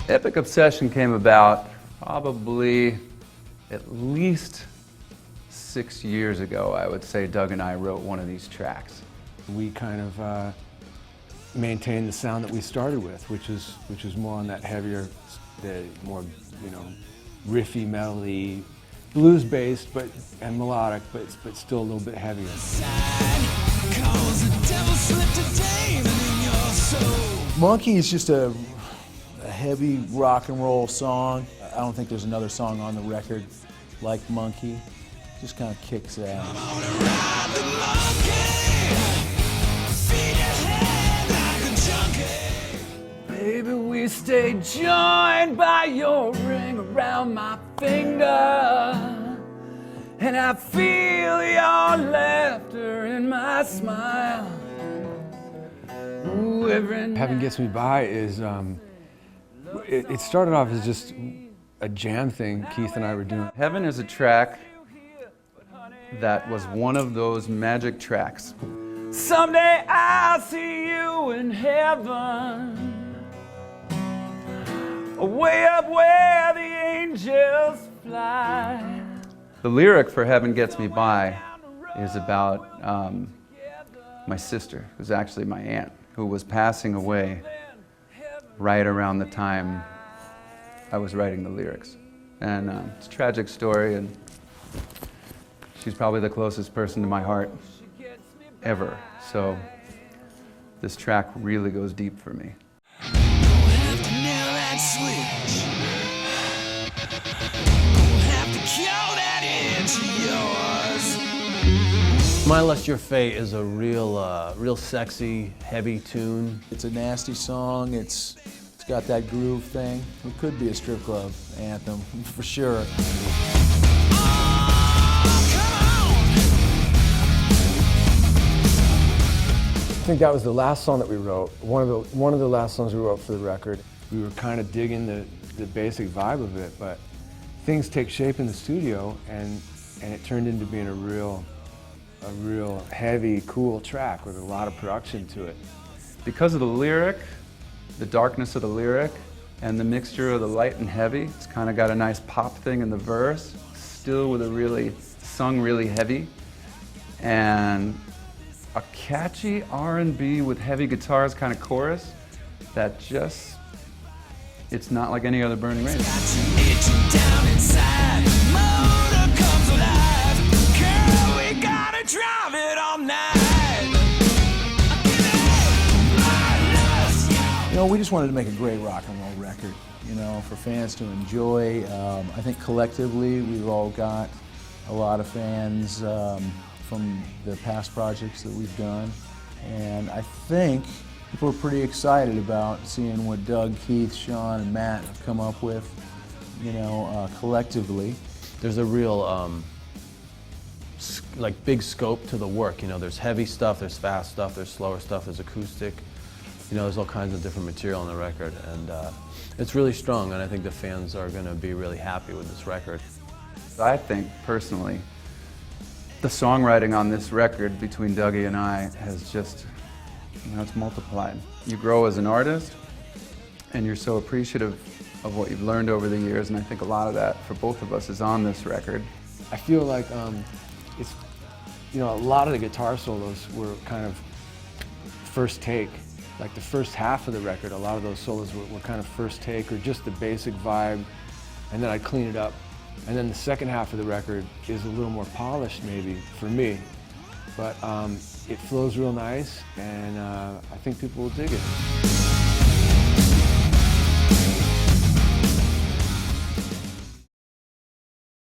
Epic Obsession came about probably at least 6 years ago. I would say Doug and I wrote one of these tracks. We kind of maintained the sound that we started with, which is more on that heavier, the more, you know, riffy, melody, blues-based, and melodic, but still a little bit heavier. Monkey is just a heavy rock and roll song. I don't think there's another song on the record like Monkey. Just kind of kicks ass. Baby, we stay joined by your ring around my finger, and I feel your laughter in my smile. Ooh, Heaven Gets Me By is, it started off as just a jam thing Keith and I were doing. Heaven is a track that was one of those magic tracks. Someday I'll see you in heaven, way up where the angels fly. The lyric for Heaven Gets Me By is about my sister, who's actually my aunt, who was passing away right around the time I was writing the lyrics. And it's a tragic story, and she's probably the closest person to my heart ever. So this track really goes deep for me. My Lust Your Fate is a real sexy, heavy tune. It's a nasty song. It's got that groove thing. It could be a strip club anthem, for sure. I think that was the last song that we wrote, one of the last songs we wrote for the record. We were kind of digging the basic vibe of it, but things take shape in the studio, and it turned into being a real heavy, cool track with a lot of production to it. Because of the lyric, the darkness of the lyric, and the mixture of the light and heavy, it's kind of got a nice pop thing in the verse, still with a sung really heavy, and a catchy R&B with heavy guitars kind of chorus that just, it's not like any other Burnign Rain. You know, we just wanted to make a great rock and roll record, you know, for fans to enjoy. I think collectively we've all got a lot of fans from the past projects that we've done, and I think people are pretty excited about seeing what Doug, Keith, Sean, and Matt have come up with, you know, collectively. There's a real like big scope to the work. You know, there's heavy stuff, there's fast stuff, there's slower stuff, there's acoustic. You know, there's all kinds of different material on the record, and it's really strong, and I think the fans are going to be really happy with this record. I think, personally, the songwriting on this record between Dougie and I has just, you know, it's multiplied. You grow as an artist, and you're so appreciative of what you've learned over the years, and I think a lot of that, for both of us, is on this record. I feel like it's, you know, a lot of the guitar solos were kind of first take. Like the first half of the record, a lot of those solos were kind of first take, or just the basic vibe, and then I'd clean it up. And then the second half of the record is a little more polished, maybe, for me. But it flows real nice, and I think people will dig it.